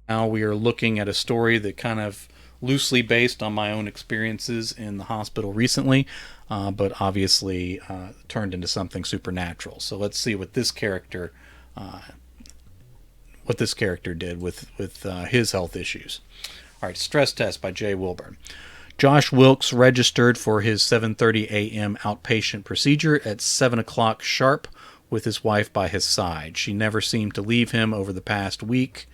Now we are looking at a story that kind of loosely based on my own experiences in the hospital recently, but obviously turned into something supernatural. So let's see what this character did with his health issues. All right, stress test by Jay Wilburn. Josh Wilkes registered for his 7:30 a.m. outpatient procedure at 7 o'clock sharp with his wife by his side. She never seemed to leave him over the past week.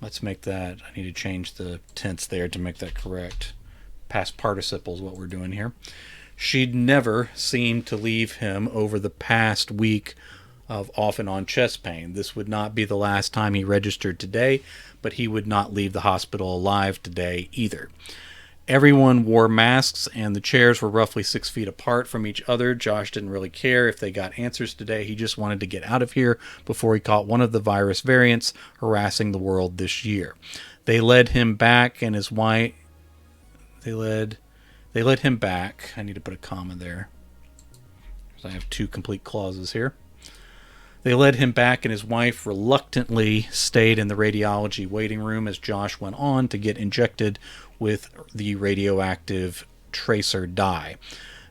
Let's make that, I need to change the tense there to make that correct. Past participle is what we're doing here. She'd never seemed to leave him over the past week of off and on chest pain. This would not be the last time he registered today, but he would not leave the hospital alive today either. Everyone wore masks, and the chairs were roughly 6 feet apart from each other. Josh didn't really care if they got answers today. He just wanted to get out of here before he caught one of the virus variants harassing the world this year. They led him back, and his wife. They led him back. I need to put a comma there, because I have two complete clauses here. They led him back, and his wife reluctantly stayed in the radiology waiting room as Josh went on to get injected with the radioactive tracer dye.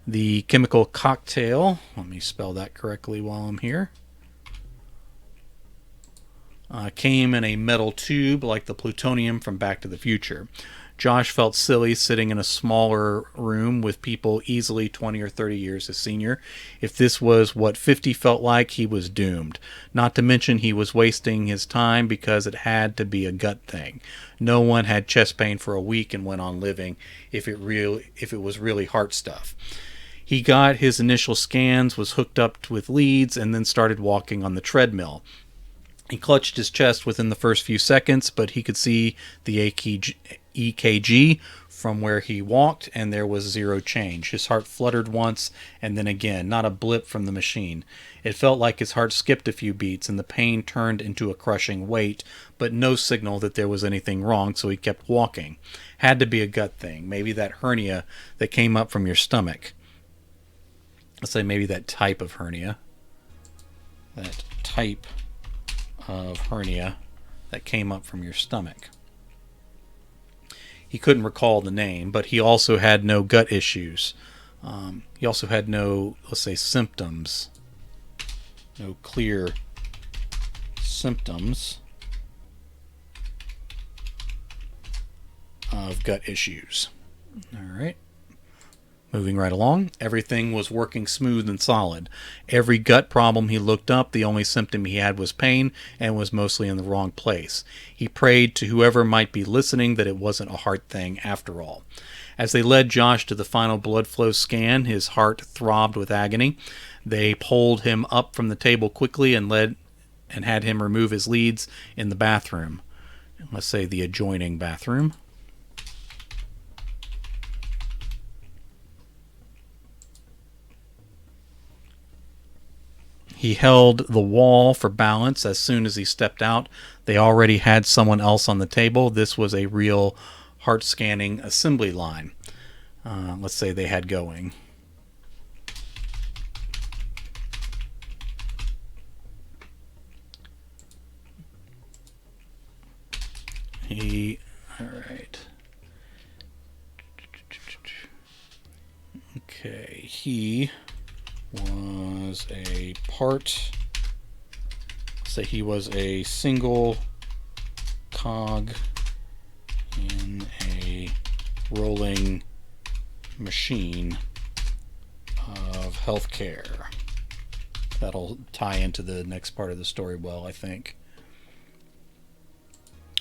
The chemical cocktail, let me spell that correctly while I'm here, came in a metal tube like the plutonium from Back to the Future. Josh felt silly sitting in a smaller room with people easily 20 or 30 years his senior. If this was what 50 felt like, he was doomed. Not to mention he was wasting his time because it had to be a gut thing. No one had chest pain for a week and went on living if it was really heart stuff. He got his initial scans, was hooked up with leads, and then started walking on the treadmill. He clutched his chest within the first few seconds, but he could see the EKG from where he walked, and there was zero change. His heart fluttered once, and then again, not a blip from the machine. It felt like his heart skipped a few beats, and the pain turned into a crushing weight, but no signal that there was anything wrong, so he kept walking. Had to be a gut thing. Maybe that hernia that came up from your stomach. Let's say maybe that type of hernia. That type of hernia that came up from your stomach. He couldn't recall the name, but he also had no gut issues. He also had no, let's say, symptoms. No clear symptoms of gut issues. All right. Moving right along, everything was working smooth and solid. Every gut problem he looked up, the only symptom he had was pain and was mostly in the wrong place. He prayed to whoever might be listening that it wasn't a heart thing after all. As they led Josh to the final blood flow scan, his heart throbbed with agony. They pulled him up from the table quickly and had him remove his leads in the bathroom. Let's say the adjoining bathroom. He held the wall for balance as soon as he stepped out. They already had someone else on the table. This was a real heart scanning assembly line. Let's say they had going. All right. Okay, he was a part, say he was a single cog in a rolling machine of healthcare. That'll tie into the next part of the story well, I think.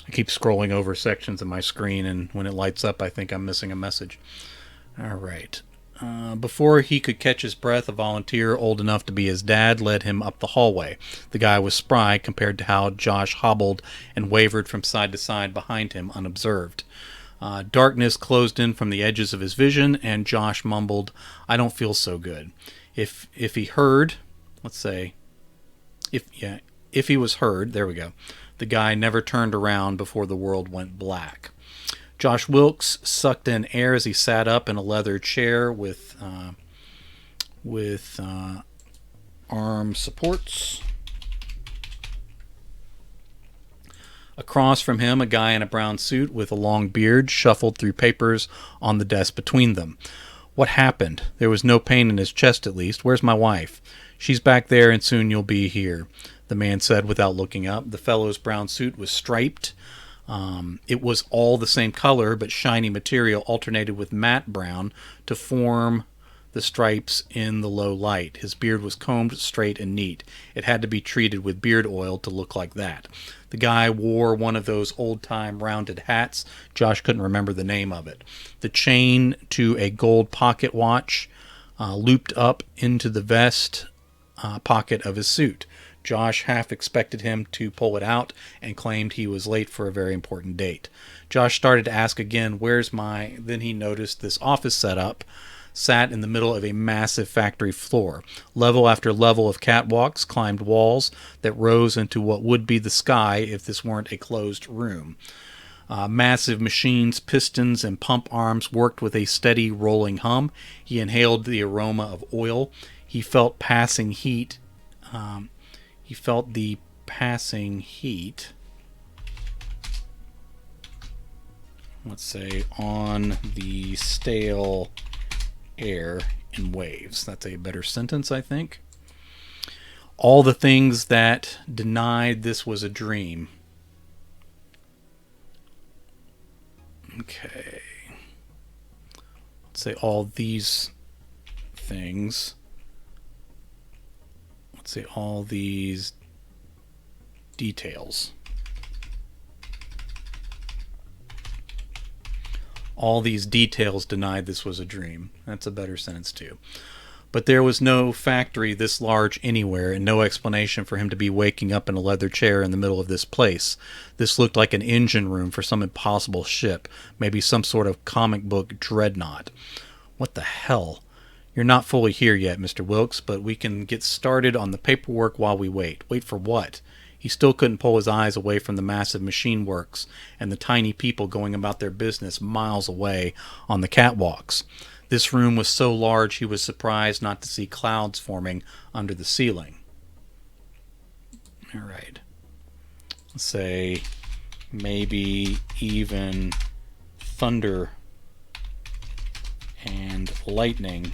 I keep scrolling over sections of my screen, and when it lights up, I think I'm missing a message. All right. Before he could catch his breath, a volunteer old enough to be his dad led him up the hallway. The guy was spry compared to how Josh hobbled and wavered from side to side behind him unobserved. Darkness closed in from the edges of his vision, and Josh mumbled, "I don't feel so good." If he heard, let's say, if he was heard, there we go. The guy never turned around before the world went black. Josh Wilkes sucked in air as he sat up in a leather chair with arm supports. Across from him, a guy in a brown suit with a long beard shuffled through papers on the desk between them. What happened? There was no pain in his chest, at least. Where's my wife? She's back there, and soon you'll be here, the man said without looking up. The fellow's brown suit was striped. It was all the same color, but shiny material alternated with matte brown to form the stripes in the low light. His beard was combed straight and neat. It had to be treated with beard oil to look like that. The guy wore one of those old-time rounded hats. Josh couldn't remember the name of it. The chain to a gold pocket watch looped up into the vest pocket of his suit. Josh half expected him to pull it out and claimed he was late for a very important date. Josh started to ask again, where's my... Then he noticed this office setup sat in the middle of a massive factory floor. Level after level of catwalks climbed walls that rose into what would be the sky if this weren't a closed room. Massive machines, pistons, and pump arms worked with a steady rolling hum. He inhaled the aroma of oil. He felt passing heat. He felt the passing heat, let's say, on the stale air in waves. That's a better sentence, I think. All the things that denied this was a dream. Okay. Let's say all these things. Let's say all these details. All these details denied this was a dream. That's a better sentence too. But there was no factory this large anywhere, and no explanation for him to be waking up in a leather chair in the middle of this place. This looked like an engine room for some impossible ship, maybe some sort of comic book dreadnought. What the hell? You're not fully here yet, Mr. Wilkes, but we can get started on the paperwork while we wait. Wait for what? He still couldn't pull his eyes away from the massive machine works and the tiny people going about their business miles away on the catwalks. This room was so large he was surprised not to see clouds forming under the ceiling. All right. Let's say maybe even thunder and lightning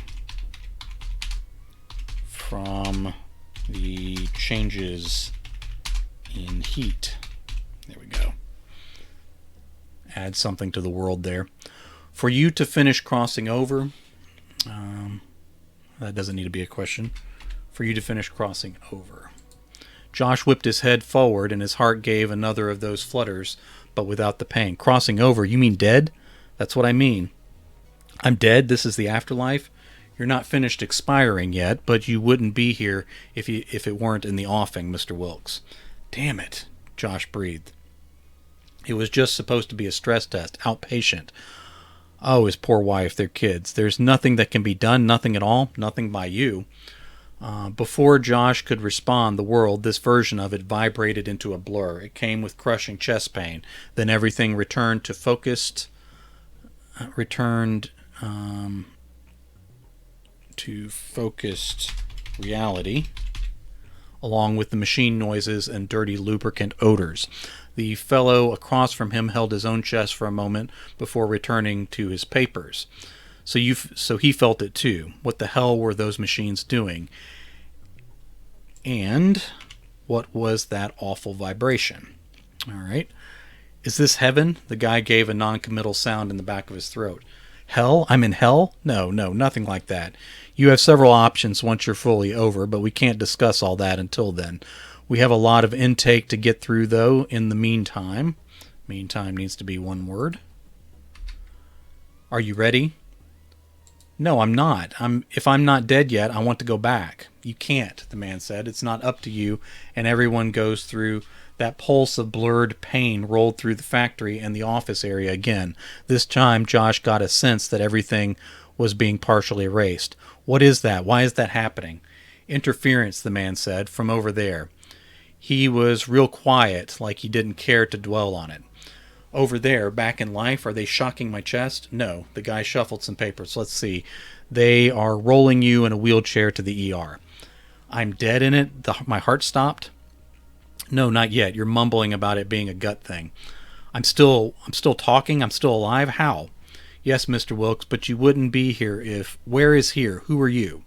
from the changes in heat. There we go. Add something to the world there. For you to finish crossing over, that doesn't need to be a question. For you to finish crossing over. Josh whipped his head forward and his heart gave another of those flutters, but without the pain. Crossing over? You mean dead? That's what I mean. I'm dead? This is the afterlife? You're not finished expiring yet, but you wouldn't be here if it weren't in the offing, Mr. Wilkes. Damn it, Josh breathed. It was just supposed to be a stress test, outpatient. Oh, his poor wife, their kids. There's nothing that can be done, nothing at all, nothing by you. Before Josh could respond, the world, this version of it, vibrated into a blur. It came with crushing chest pain. Then everything returned to focused reality, along with the machine noises and dirty lubricant odors. The fellow across from him held his own chest for a moment before returning to his papers. So he felt it too. What the hell were those machines doing? And what was that awful vibration? All right. Is this heaven? The guy gave a non-committal sound in the back of his throat. Hell? I'm in hell? No, nothing like that. You have several options once you're fully over, but we can't discuss all that until then. We have a lot of intake to get through, though, in the meantime. Meantime needs to be one word. Are you ready? No, I'm not. If I'm not dead yet, I want to go back. You can't, the man said. It's not up to you, and everyone goes through. That pulse of blurred pain rolled through the factory and the office area again. This time, Josh got a sense that everything was being partially erased. What is that? Why is that happening? Interference, the man said, from over there. He was real quiet, like he didn't care to dwell on it. Over there, back in life, are they shocking my chest? No. The guy shuffled some papers. Let's see. They are rolling you in a wheelchair to the ER. I'm dead in it? My heart stopped? No, not yet. You're mumbling about it being a gut thing. I'm still talking. I'm still alive. How? Yes, Mr. Wilkes, but you wouldn't be here if... Where is here? Who are you?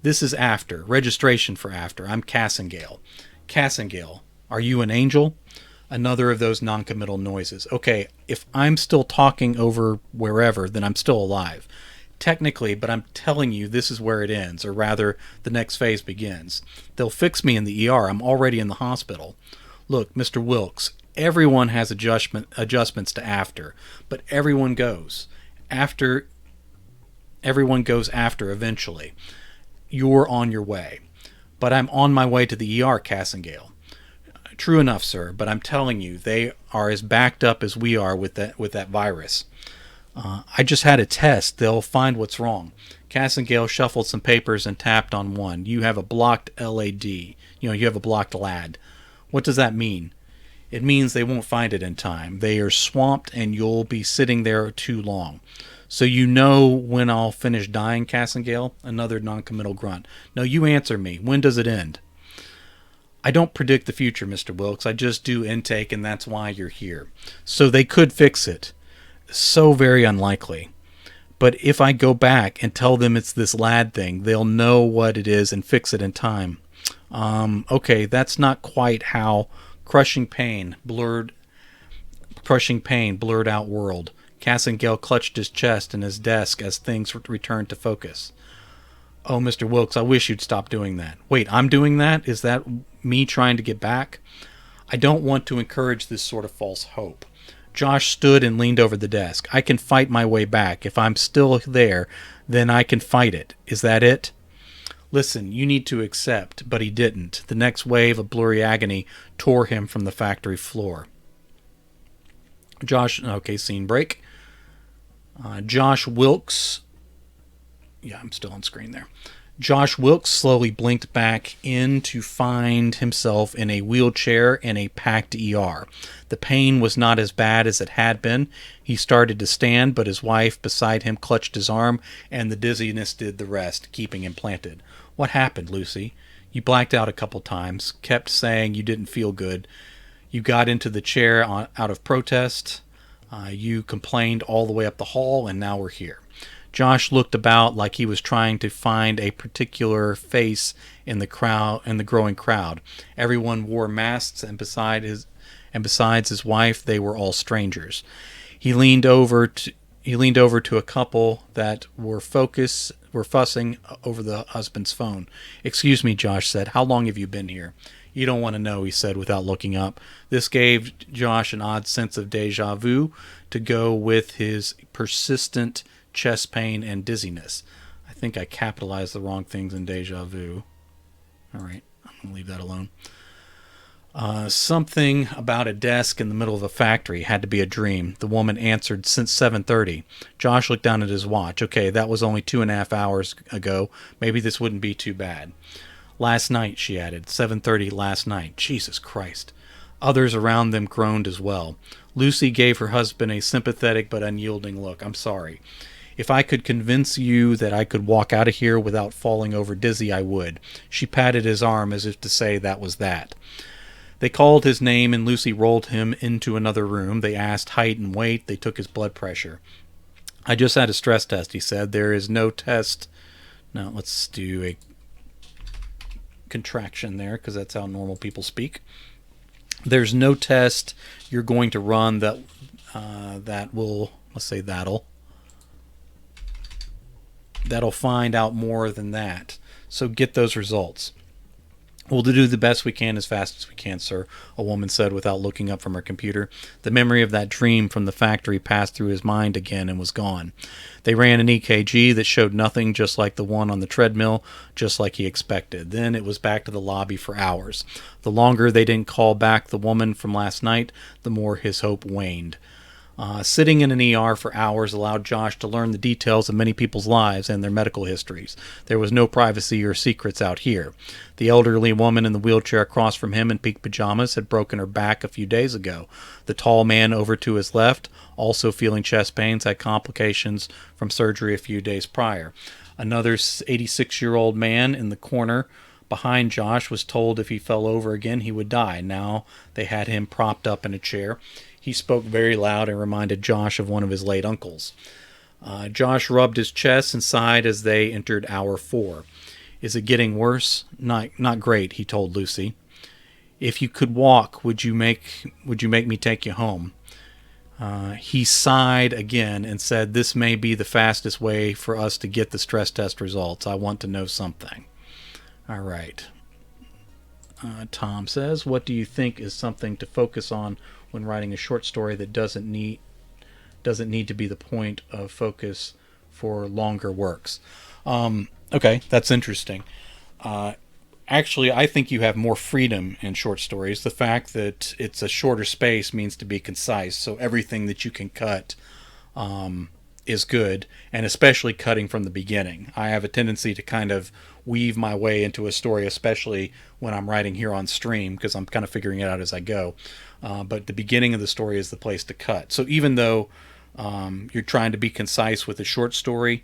This is after. Registration for after. I'm Cassingale. Cassingale. Are you an angel? Another of those noncommittal noises. Okay, if I'm still talking over wherever, then I'm still alive. Technically, but I'm telling you this is where it ends, or rather, the next phase begins. They'll fix me in the ER. I'm already in the hospital. Look, Mr. Wilkes, everyone has adjustments to after, but everyone goes. Everyone goes after eventually. You're on your way. But I'm on my way to the ER, Cassingale. True enough, sir, but I'm telling you, they are as backed up as we are with that virus. I just had a test. They'll find what's wrong. Cassingale shuffled some papers and tapped on one. You have a blocked LAD. You have a blocked LAD. What does that mean? It means they won't find it in time. They are swamped and you'll be sitting there too long. So you know when I'll finish dying, Cassingale? Another noncommittal grunt. No, you answer me. When does it end? I don't predict the future, Mr. Wilkes. I just do intake, and that's why you're here. So they could fix it. So very unlikely. But if I go back and tell them it's this lad thing, they'll know what it is and fix it in time. Okay, that's not quite how crushing pain blurred out world. Cassingale clutched his chest and his desk as things returned to focus. Oh, Mr. Wilkes, I wish you'd stop doing that. Wait, I'm doing that? Is that me trying to get back? I don't want to encourage this sort of false hope. Josh stood and leaned over the desk. I can fight my way back. If I'm still there, then I can fight it. Is that it? Listen, you need to accept, but he didn't. The next wave of blurry agony tore him from the factory floor. Scene break. Josh Wilkes... Yeah, I'm still on screen there. Josh Wilkes slowly blinked back in to find himself in a wheelchair in a packed ER. The pain was not as bad as it had been. He started to stand, but his wife beside him clutched his arm, and the dizziness did the rest, keeping him planted. What happened, Lucy? You blacked out a couple times, kept saying you didn't feel good. You got into the chair out of protest. You complained all the way up the hall, and now we're here. Josh looked about like he was trying to find a particular face in the growing crowd. Everyone wore masks, and besides his wife, they were all strangers. He leaned over to a couple that were fussing over the husband's phone. "Excuse me," Josh said. "How long have you been here?" "You don't want to know," he said without looking up. This gave Josh an odd sense of déjà vu to go with his persistent chest pain and dizziness. I think I capitalized the wrong things in déjà vu. All right, I'm going to leave that alone. Something about a desk in the middle of a factory had to be a dream. The woman answered, "Since 7:30. Josh looked down at his watch. Okay, that was only 2.5 hours ago. Maybe this wouldn't be too bad. "Last night," she added. 7:30 last night. Jesus Christ. Others around them groaned as well. Lucy gave her husband a sympathetic but unyielding look. "I'm sorry. If I could convince you that I could walk out of here without falling over dizzy, I would." She patted his arm as if to say that was that. They called his name and Lucy rolled him into another room. They asked height and weight. They took his blood pressure. "I just had a stress test," he said. "There is no test." Now let's do a contraction there because that's how normal people speak. "There's no test you're going to run that'll find out more than that. So get those results." "We'll do the best we can as fast as we can, sir," a woman said without looking up from her computer. The memory of that dream from the factory passed through his mind again and was gone. They ran an EKG that showed nothing, just like the one on the treadmill, just like he expected. Then it was back to the lobby for hours. The longer they didn't call back the woman from last night, the more his hope waned. Sitting in an ER for hours allowed Josh to learn the details of many people's lives and their medical histories. There was no privacy or secrets out here. The elderly woman in the wheelchair across from him in pink pajamas had broken her back a few days ago. The tall man over to his left, also feeling chest pains, had complications from surgery a few days prior. Another 86-year-old man in the corner behind Josh was told if he fell over again he would die. Now they had him propped up in a chair. He spoke very loud and reminded Josh of one of his late uncles. Josh rubbed his chest and sighed as they entered hour 4. Is it getting worse? Not great, he told Lucy. If you could walk, would you make me take you home? He sighed again and said, this may be the fastest way for us to get the stress test results. I want to know something. All right. Tom says, what do you think is something to focus on when writing a short story that doesn't need to be the point of focus for longer works? Okay, that's interesting. Actually, I think you have more freedom in short stories. The fact that it's a shorter space means to be concise, so everything that you can cut is good, and especially cutting from the beginning. I have a tendency to kind of weave my way into a story, especially when I'm writing here on stream, because I'm kind of figuring it out as I go. But the beginning of the story is the place to cut. So even though you're trying to be concise with a short story,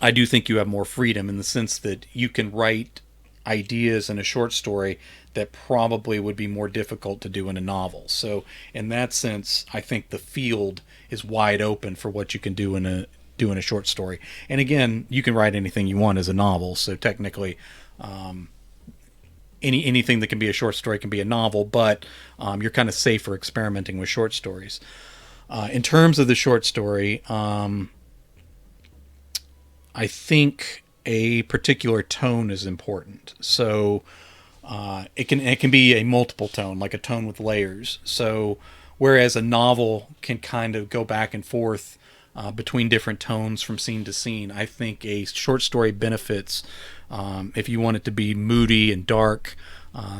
I do think you have more freedom in the sense that you can write ideas in a short story that probably would be more difficult to do in a novel. So in that sense, I think the field is wide open for what you can do in a short story. And again, you can write anything you want as a novel. So technically, anything that can be a short story can be a novel, but you're kind of safe for experimenting with short stories. In terms of the short story, I think a particular tone is important. So it can be a multiple tone, like a tone with layers. So whereas a novel can kind of go back and forth between different tones from scene to scene, I think a short story benefits if you want it to be moody and dark,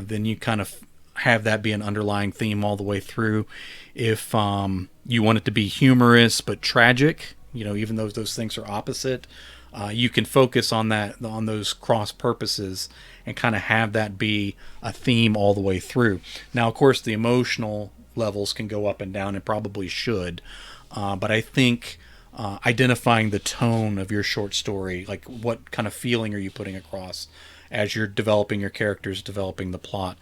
then you kind of have that be an underlying theme all the way through. If you want it to be humorous but tragic, even though those things are opposite, you can focus on those cross purposes and kind of have that be a theme all the way through. Now, of course, the emotional levels can go up and down, and probably should, but I think identifying the tone of your short story, like what kind of feeling are you putting across as you're developing your characters, developing the plot.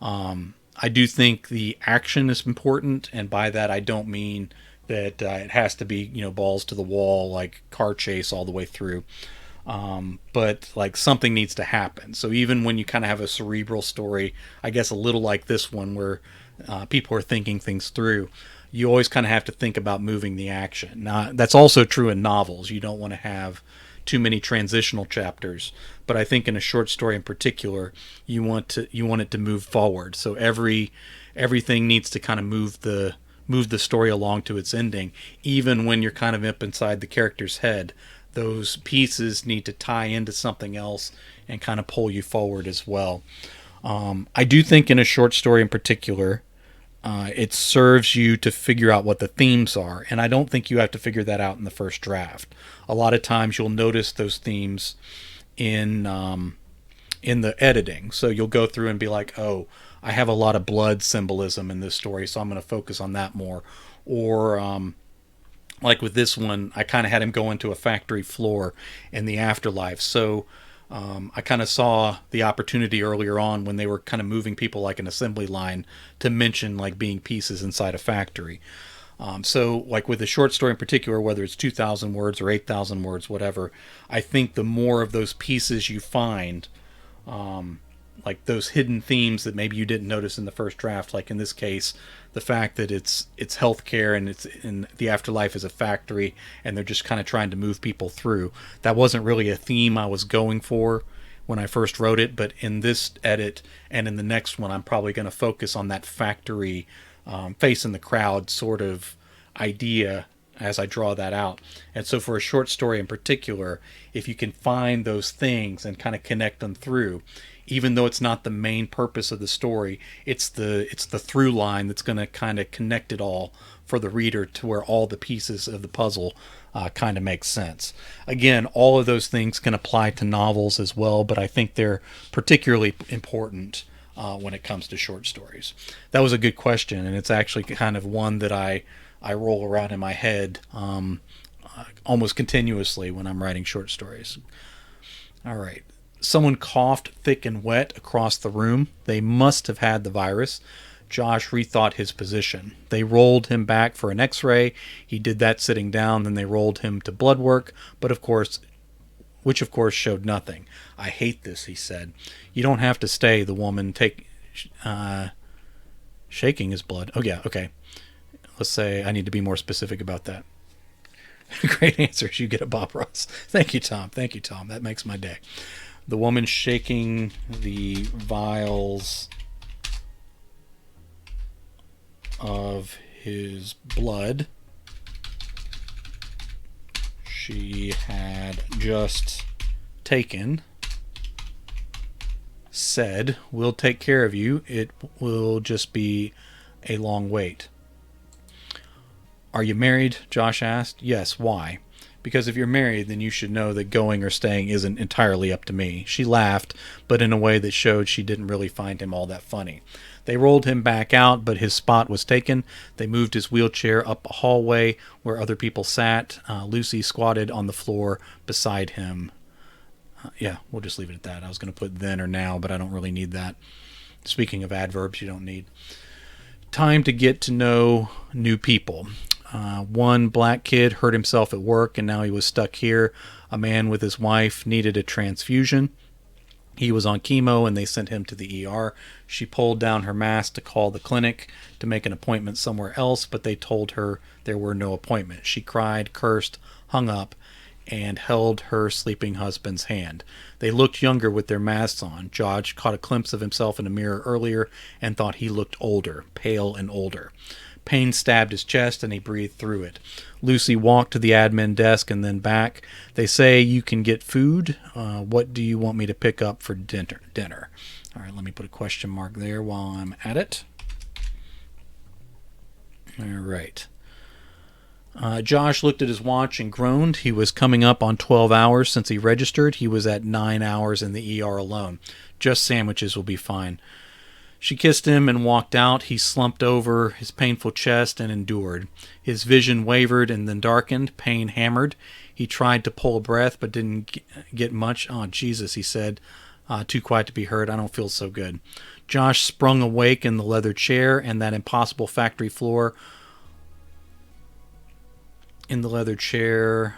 I do think the action is important, and by that I don't mean that it has to be, balls to the wall, like car chase all the way through. But like something needs to happen. So even when you kind of have a cerebral story, I guess a little like this one where people are thinking things through, you always kind of have to think about moving the action. Now, that's also true in novels. You don't want to have too many transitional chapters, but I think in a short story in particular, you want it to move forward. So everything needs to kind of move the story along to its ending. Even when you're kind of up inside the character's head, those pieces need to tie into something else and kind of pull you forward as well. I do think in a short story in particular, it serves you to figure out what the themes are, and I don't think you have to figure that out in the first draft. A lot of times you'll notice those themes in the editing. So you'll go through and be like, oh, I have a lot of blood symbolism in this story, so I'm going to focus on that more. Or like with this one, I kind of had him go into a factory floor in the afterlife. So I kind of saw the opportunity earlier on when they were kind of moving people like an assembly line to mention like being pieces inside a factory. So like with a short story in particular, whether it's 2,000 words or 8,000 words, whatever, I think the more of those pieces you find, like those hidden themes that maybe you didn't notice in the first draft, like in this case, the fact that it's healthcare and it's in the afterlife is a factory and they're just kind of trying to move people through. That wasn't really a theme I was going for when I first wrote it, but in this edit and in the next one, I'm probably going to focus on that factory facing the crowd sort of idea as I draw that out. And so for a short story in particular, if you can find those things and kind of connect them through, even though it's not the main purpose of the story, it's the through line that's going to kind of connect it all for the reader to where all the pieces of the puzzle kind of make sense. Again, all of those things can apply to novels as well, but I think they're particularly important when it comes to short stories. That was a good question, and it's actually kind of one that I roll around in my head almost continuously when I'm writing short stories. All right. Someone coughed thick and wet across the room. They must have had the virus. Josh rethought his position. They rolled him back for an x-ray. He did that sitting down. Then they rolled him to blood work, but of course, which of course showed nothing. I hate this, he said. You don't have to stay, the woman shaking his blood. Oh yeah, okay. Let's say I need to be more specific about that. Great answers. You get a Bob Ross. Thank you, Tom. Thank you, Tom. That makes my day. The woman shaking the vials of his blood she had just taken said, "We'll take care of you. It will just be a long wait." "Are you married?" Josh asked. "Yes. Why?" "Because if you're married, then you should know that going or staying isn't entirely up to me." She laughed, but in a way that showed she didn't really find him all that funny. They rolled him back out, but his spot was taken. They moved his wheelchair up a hallway where other people sat. Lucy squatted on the floor beside him. Yeah, we'll just leave it at that. I was going to put then or now, but I don't really need that. Speaking of adverbs, you don't need. Time to get to know new people. One black kid hurt himself at work, and now he was stuck here. A man with his wife needed a transfusion. He was on chemo, and they sent him to the ER. She pulled down her mask to call the clinic to make an appointment somewhere else, but they told her there were no appointments. She cried, cursed, hung up, and held her sleeping husband's hand. They looked younger with their masks on. Josh caught a glimpse of himself in a mirror earlier and thought he looked older, pale and older. Pain stabbed his chest, and he breathed through it. Lucy walked to the admin desk and then back. "They say you can get food. What do you want me to pick up for dinner?" All right, let me put a question mark there while I'm at it. All right. Josh looked at his watch and groaned. He was coming up on 12 hours since he registered. He was at 9 hours in the ER alone. "Just sandwiches will be fine." She kissed him and walked out. He slumped over his painful chest and endured. His vision wavered and then darkened. Pain hammered. He tried to pull a breath but didn't get much. "Oh, Jesus," he said. Too quiet to be heard. "I don't feel so good." Josh sprung awake in the leather chair and that impossible factory floor. In the leather chair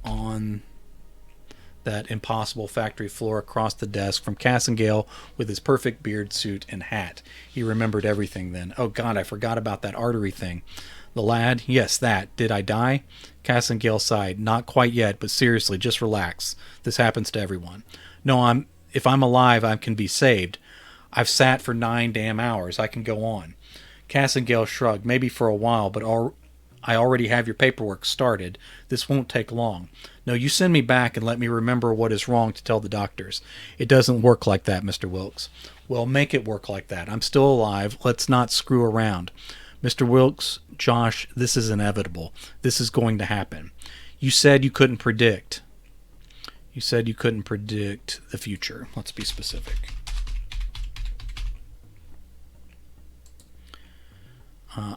on that impossible factory floor across the desk from Cassengale with his perfect beard suit and hat. He remembered everything then. "Oh God, I forgot about that artery thing." "The lad?" "Yes, that. Did I die?" Cassengale sighed. "Not quite yet, but seriously, just relax. This happens to everyone." "No, if I'm alive, I can be saved. I've sat for 9 damn hours. I can go on." Cassengale shrugged. "Maybe for a while, but I already have your paperwork started. This won't take long." "No, you send me back and let me remember what is wrong to tell the doctors." "It doesn't work like that, Mr. Wilkes." "Well, make it work like that. I'm still alive. Let's not screw around." "Mr. Wilkes, Josh, this is inevitable. This is going to happen. You said you couldn't predict. You said you couldn't predict the future." Let's be specific.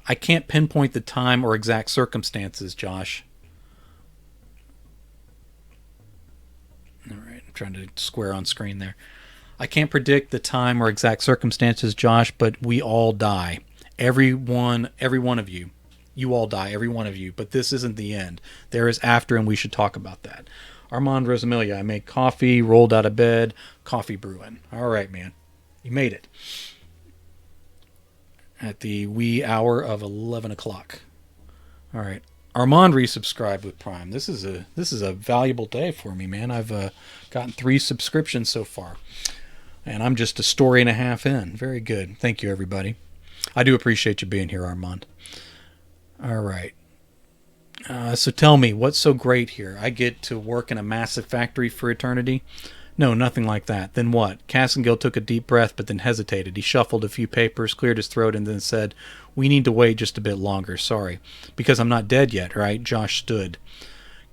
"I can't pinpoint the time or exact circumstances, Josh." All right, I'm trying to square on screen there. "I can't predict the time or exact circumstances, Josh, but we all die. Every one of you. You all die, every one of you. But this isn't the end. There is after, and we should talk about that. Armand Rosamilia, I made coffee, rolled out of bed, coffee brewing." All right, man. You made it. At the wee hour of 11 o'clock. All right. Armand resubscribed with Prime. This is a valuable day for me, man. I've gotten 3 subscriptions so far. And I'm just a story and a half in. Very good. Thank you, everybody. I do appreciate you being here, Armand. All right. So tell me, what's so great here? I get to work in a massive factory for eternity? "No, nothing like that." "Then what?" Cassengale took a deep breath but then hesitated. He shuffled a few papers, cleared his throat, and then said, "We need to wait just a bit longer. Sorry." "Because I'm not dead yet, right?" Josh stood.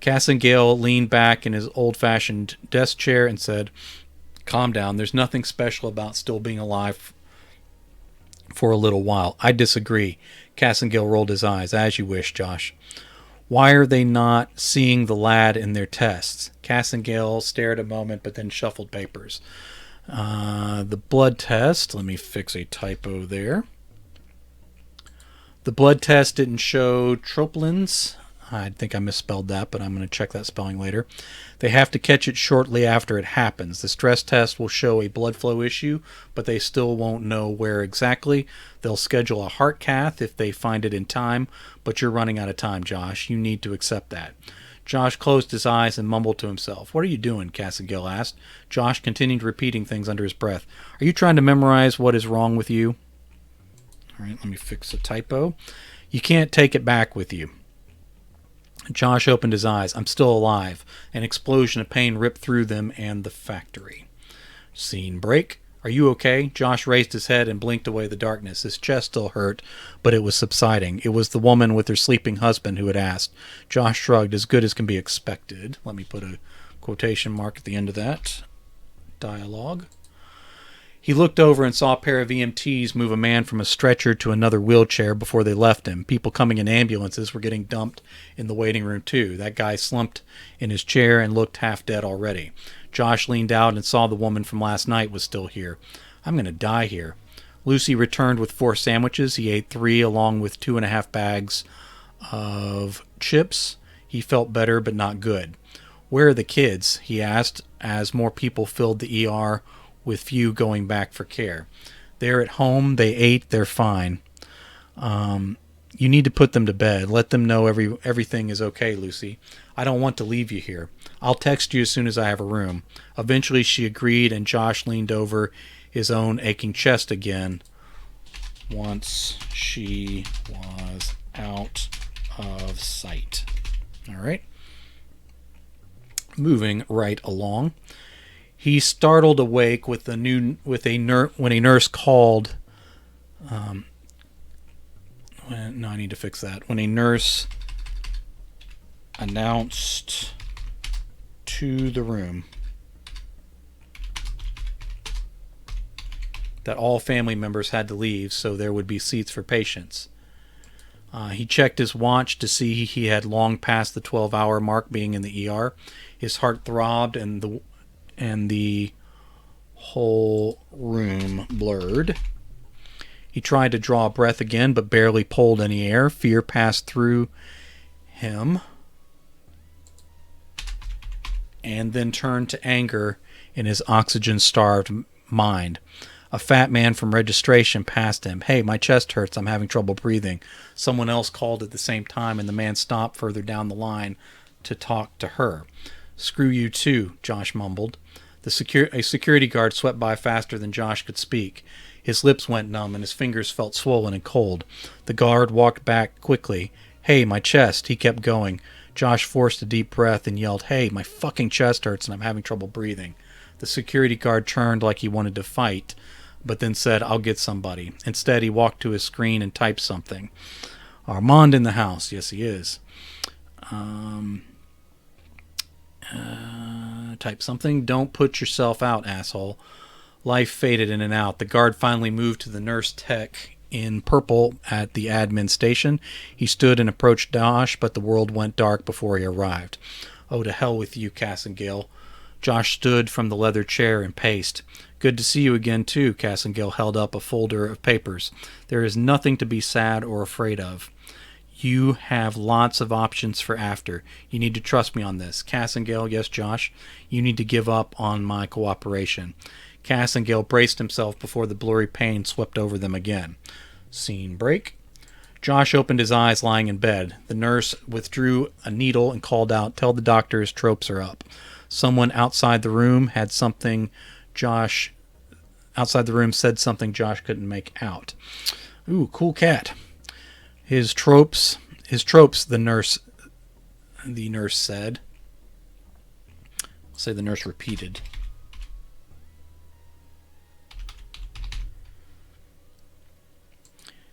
Cassengale leaned back in his old-fashioned desk chair and said, "Calm down. There's nothing special about still being alive for a little while." "I disagree." Cassengale rolled his eyes. "As you wish, Josh." Why are they not seeing the lad in their tests? Cass and Gale stared a moment, but then shuffled papers. The blood test. Let me fix a typo there. The blood test didn't show tropolins. I think I misspelled that, but I'm going to check that spelling later. They have to catch it shortly after it happens. The stress test will show a blood flow issue, but they still won't know where exactly. They'll schedule a heart cath if they find it in time, but you're running out of time, Josh. You need to accept that. Josh closed his eyes and mumbled to himself. What are you doing? Cass and Gale asked. Josh continued repeating things under his breath. Are you trying to memorize what is wrong with you? All right, let me fix a typo. You can't take it back with you. Josh opened his eyes. I'm still alive. An explosion of pain ripped through them and the factory. Scene break. Are you okay? Josh raised his head and blinked away the darkness. His chest still hurt, but it was subsiding. It was the woman with her sleeping husband who had asked. Josh shrugged, as good as can be expected. Let me put a quotation mark at the end of that dialogue. He looked over and saw a pair of EMTs move a man from a stretcher to another wheelchair before they left him. People coming in ambulances were getting dumped in the waiting room, too. That guy slumped in his chair and looked half dead already. Josh leaned out and saw the woman from last night was still here. I'm going to die here. Lucy returned with 4 sandwiches. He ate 3 along with 2.5 bags of chips. He felt better, but not good. Where are the kids? He asked as more people filled the ER, with few going back for care. They're at home. They ate. They're fine. You need to put them to bed. Let them know everything is okay, Lucy. I don't want to leave you here. I'll text you as soon as I have a room. Eventually she agreed, and Josh leaned over his own aching chest again once she was out of sight. All right. Moving right along. He startled awake when a nurse called. No, I need to fix that. When a nurse announced to the room that all family members had to leave, so there would be seats for patients. He checked his watch to see he had long passed the 12-hour mark being in the ER. His heart throbbed and the whole room blurred. He tried to draw a breath again, but barely pulled any air. Fear passed through him and then turned to anger in his oxygen-starved mind. A fat man from registration passed him. Hey, my chest hurts. I'm having trouble breathing. Someone else called at the same time, and the man stopped further down the line to talk to her. Screw you too, Josh mumbled. A security guard swept by faster than Josh could speak. His lips went numb and his fingers felt swollen and cold. The guard walked back quickly. Hey, my chest. He kept going. Josh forced a deep breath and yelled, Hey, my fucking chest hurts and I'm having trouble breathing. The security guard turned like he wanted to fight, but then said, I'll get somebody. Instead, he walked to his screen and typed something. Armand in the house. Yes, he is. Type something. Don't put yourself out, asshole. Life faded in and out. The guard finally moved to the nurse tech in purple at the admin station. He stood and approached Josh, but the world went dark before he arrived. Oh, to hell with you, Cass and Gale. Josh stood from the leather chair and paced. Good to see you again, too. Cass and Gale held up a folder of papers. There is nothing to be sad or afraid of. You have lots of options for after. You need to trust me on this. Cass and Gale, yes, Josh. You need to give up on my cooperation. Cass and Gale braced himself before the blurry pain swept over them again. Scene break. Josh opened his eyes lying in bed. The nurse withdrew a needle and called out, Tell the doctor his tropes are up. Someone outside the room said something Josh couldn't make out. Ooh, cool cat. His tropes, the nurse said. I'll say the nurse repeated.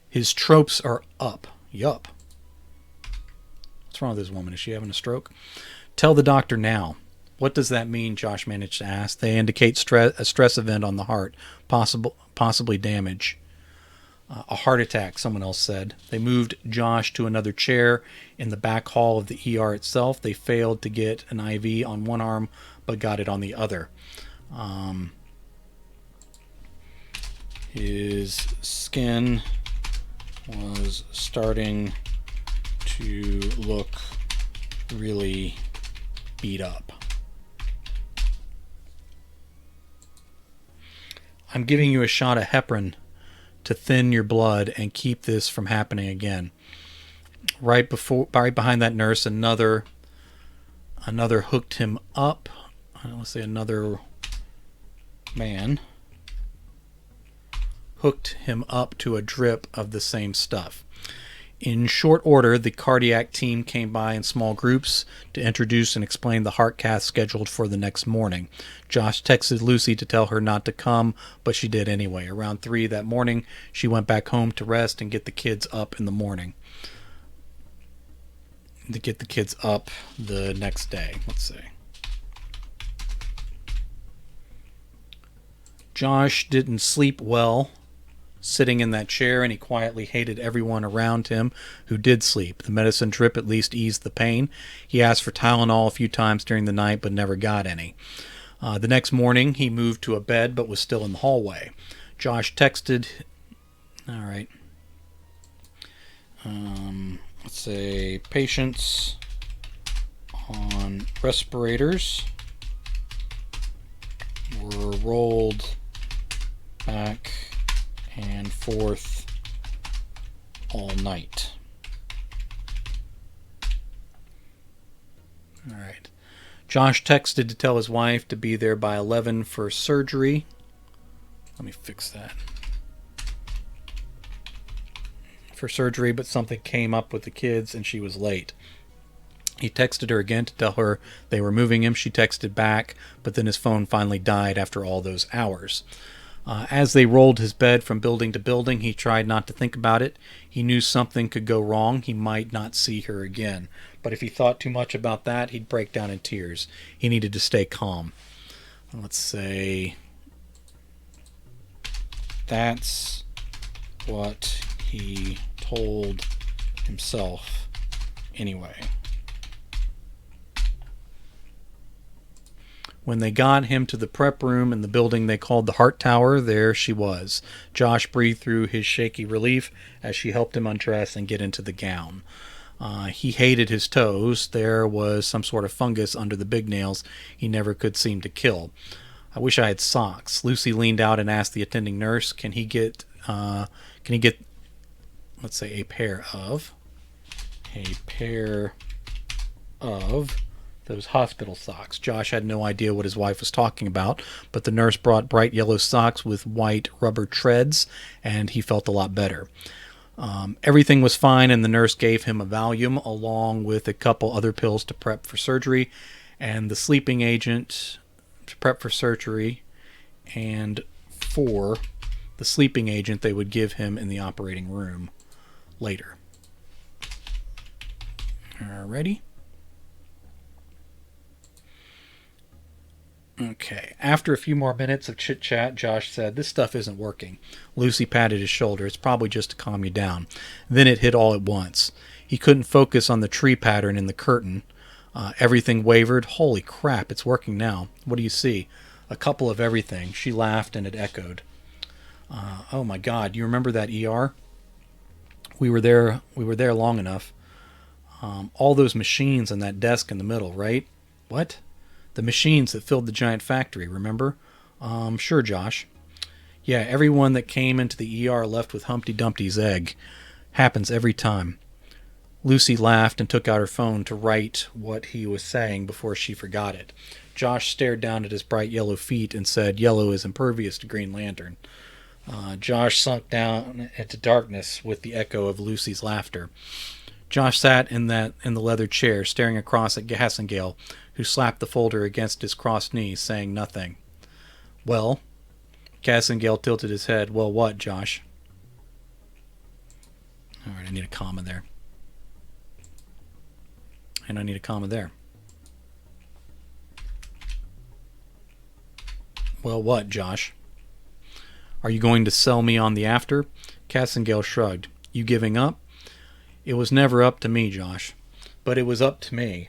His tropes are up. Yup. What's wrong with this woman? Is she having a stroke? Tell the doctor now. What does that mean? Josh managed to ask. They indicate a stress event on the heart, possibly damage. A heart attack, someone else said. They moved Josh to another chair in the back hall of the ER itself. They failed to get an IV on one arm, but got it on the other. His skin was starting to look really beat up. I'm giving you a shot of heparin to thin your blood and keep this from happening again. Right behind that nurse, another hooked him up. Let's say another man hooked him up to a drip of the same stuff. In short order, the cardiac team came by in small groups to introduce and explain the heart cath scheduled for the next morning. Josh texted Lucy to tell her not to come, but she did anyway. Around 3 that morning, she went back home to rest and get the kids up in the morning. To get the kids up the next day, let's see. Josh didn't sleep well sitting in that chair, and he quietly hated everyone around him who did sleep. The medicine drip at least eased the pain. He asked for Tylenol a few times during the night, but never got any. The next morning, he moved to a bed, but was still in the hallway. Josh texted... All right. Let's say patients on respirators were rolled back and forth all night. All right. Josh texted to tell his wife to be there by 11 for surgery. Let me fix that. For surgery, but something came up with the kids and she was late. He texted her again to tell her they were moving him. She texted back, but then his phone finally died after all those hours. As they rolled his bed from building to building, he tried not to think about it. He knew something could go wrong. He might not see her again. But if he thought too much about that, he'd break down in tears. He needed to stay calm. Let's say that's what he told himself anyway. When they got him to the prep room in the building they called the Heart Tower, there she was. Josh breathed through his shaky relief as she helped him undress and get into the gown. He hated his toes. There was some sort of fungus under the big nails he never could seem to kill. I wish I had socks. Lucy leaned out and asked the attending nurse, can he get, let's say, a pair of those hospital socks. Josh had no idea what his wife was talking about, but the nurse brought bright yellow socks with white rubber treads, and he felt a lot better. Everything was fine, and the nurse gave him a Valium along with a couple other pills to prep for surgery, and the sleeping agent to prep for surgery, and for the sleeping agent they would give him in the operating room later. Alrighty. Okay. After a few more minutes of chit-chat, Josh said, this stuff isn't working. Lucy patted his shoulder. It's probably just to calm you down. Then it hit all at once. He couldn't focus on the tree pattern in the curtain. Everything wavered. Holy crap, it's working now. What do you see? A couple of everything. She laughed and it echoed. Oh my God, you remember that ER? We were there long enough. All those machines and that desk in the middle, right? What? The machines that filled the giant factory, remember? Sure, Josh. Yeah, everyone that came into the ER left with Humpty Dumpty's egg. Happens every time. Lucy laughed and took out her phone to write what he was saying before she forgot it. Josh stared down at his bright yellow feet and said, yellow is impervious to Green Lantern. Josh sunk down into darkness with the echo of Lucy's laughter. Josh sat in the leather chair, staring across at Hassengale, who slapped the folder against his crossed knee, saying nothing. Well? Hassengale tilted his head. Well, what, Josh? All right, I need a comma there. And I need a comma there. Well, what, Josh? Are you going to sell me on the after? Cassengale shrugged. You giving up? It was never up to me, Josh. But it was up to me.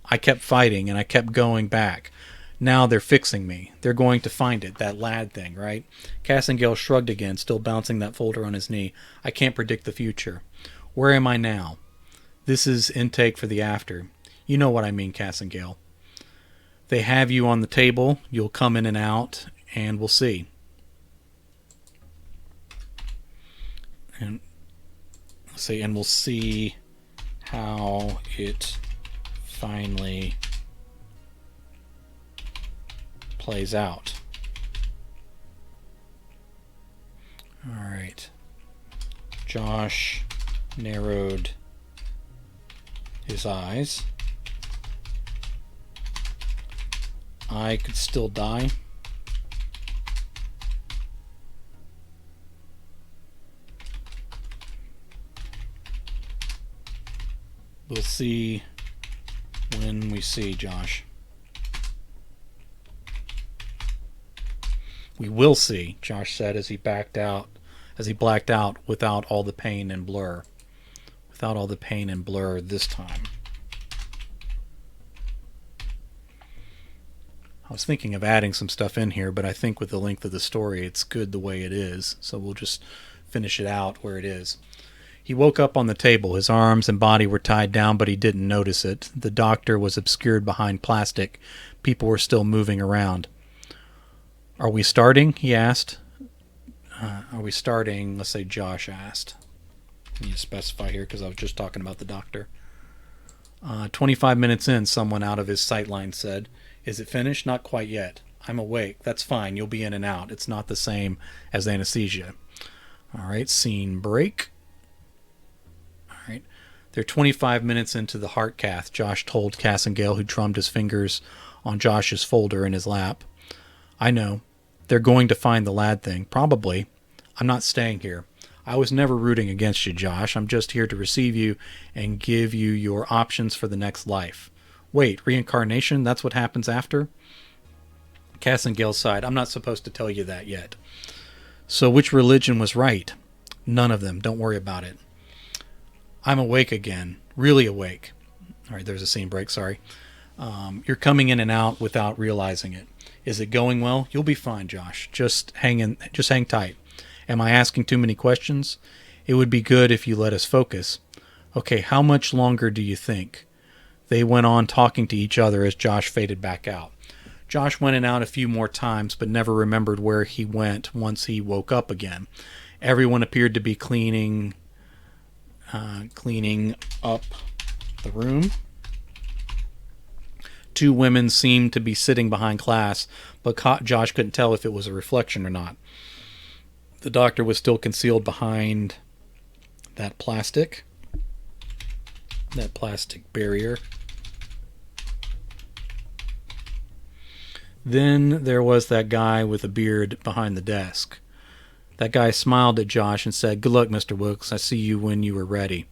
I kept fighting and I kept going back. Now they're fixing me. They're going to find it, that lad thing, right? Cassengale shrugged again, still bouncing that folder on his knee. I can't predict the future. Where am I now? This is intake for the after. You know what I mean, Cassengale. They have you on the table. You'll come in and out, and we'll see. And we'll see how it finally plays out. All right. Josh narrowed his eyes. I could still die. We'll see when we see, Josh. We will see, Josh said as he blacked out without all the pain and blur. Without all the pain and blur this time. I was thinking of adding some stuff in here, but I think with the length of the story, it's good the way it is. So we'll just finish it out where it is. He woke up on the table. His arms and body were tied down, but he didn't notice it. The doctor was obscured behind plastic. People were still moving around. Are we starting? He asked. Are we starting? Let's say Josh asked. I need to specify here because I was just talking about the doctor. 25 minutes in, someone out of his sightline said. Is it finished? Not quite yet. I'm awake. That's fine. You'll be in and out. It's not the same as anesthesia. All right, scene break. All right. They're 25 minutes into the heart cath, Josh told Cassengale, who drummed his fingers on Josh's folder in his lap. I know. They're going to find the lad thing. Probably. I'm not staying here. I was never rooting against you, Josh. I'm just here to receive you and give you your options for the next life. Wait, reincarnation? That's what happens after? Cassengale sighed. I'm not supposed to tell you that yet. So which religion was right? None of them. Don't worry about it. I'm awake again. Really awake. All right, there's a scene break, sorry. You're coming in and out without realizing it. Is it going well? You'll be fine, Josh. Just hang tight. Am I asking too many questions? It would be good if you let us focus. Okay, how much longer do you think? They went on talking to each other as Josh faded back out. Josh went in and out a few more times, but never remembered where he went once he woke up again. Everyone appeared to be cleaning up the room. Two women seemed to be sitting behind glass, but Josh couldn't tell if it was a reflection or not. The doctor was still concealed behind that plastic barrier. Then there was that guy with a beard behind the desk. That guy smiled at Josh and said, "Good luck, Mr. Wilkes. I see you when you were ready."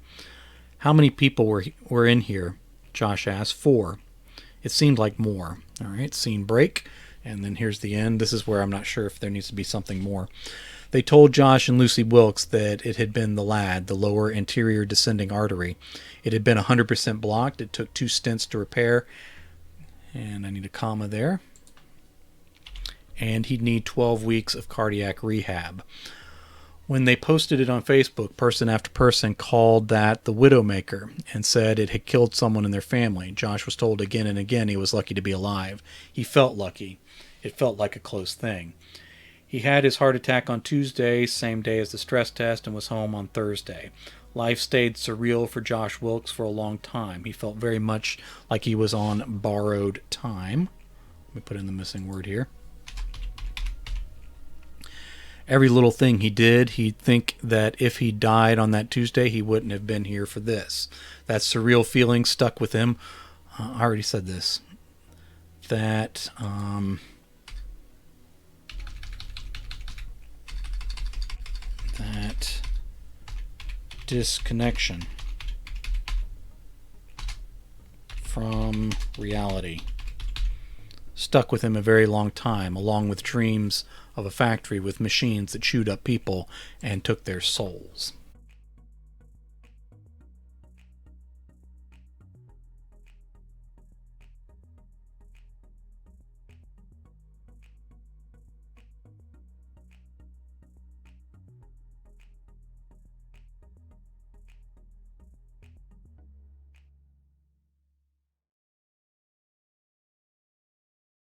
How many people were in here? Josh asked. 4. It seemed like more. All right, scene break. And then here's the end. This is where I'm not sure if there needs to be something more. They told Josh and Lucy Wilkes that it had been the lad, the lower anterior descending artery. It had been 100% blocked. It took 2 stents to repair. And I need a comma there. And he'd need 12 weeks of cardiac rehab. When they posted it on Facebook, person after person called that the Widowmaker and said it had killed someone in their family. Josh was told again and again he was lucky to be alive. He felt lucky. It felt like a close thing. He had his heart attack on Tuesday, same day as the stress test, and was home on Thursday. Life stayed surreal for Josh Wilkes for a long time. He felt very much like he was on borrowed time. Let me put in the missing word here. Every little thing he did, he'd think that if he died on that Tuesday, he wouldn't have been here for this. That surreal feeling stuck with him. I already said this. That disconnection from reality stuck with him a very long time, along with dreams of a factory with machines that chewed up people and took their souls.